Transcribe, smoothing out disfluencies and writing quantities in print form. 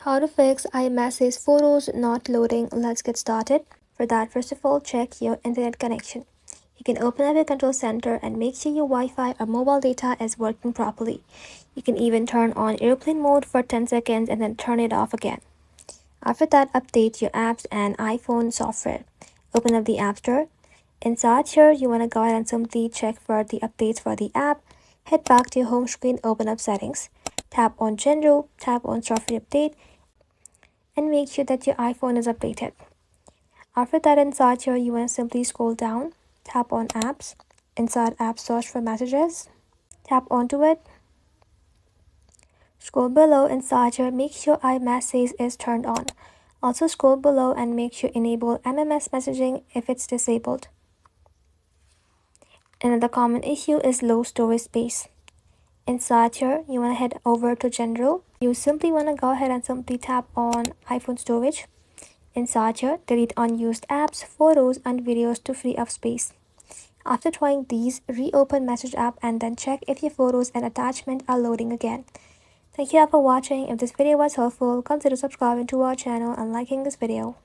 How to fix iMessage photos not loading. Let's get started. For that, first of all, check your internet connection. You can open up your control center and make sure your Wi-Fi or mobile data is working properly. You can even turn on airplane mode for 10 seconds and then turn it off again. After that, update your apps and iPhone software. Open up the App Store. Inside here, you want to go ahead and simply check for the updates for the app. Head back to your home screen, open up settings. Tap on General, tap on Software Update, and make sure that your iPhone is updated. After that, inside here, you want to simply scroll down, tap on Apps. Inside App, search for Messages. Tap onto it. Scroll below. Inside here, make sure iMessage is turned on. Also scroll below and make sure enable MMS messaging if it's disabled. Another common issue is low storage space. Inside here, you want to head over to General. You simply want to go ahead and simply tap on iPhone storage. Inside here, delete unused apps, photos, and videos to free up space. After trying these, reopen Message app and then check if your photos and attachment are loading again. Thank you all for watching. If this video was helpful, consider subscribing to our channel and liking this video.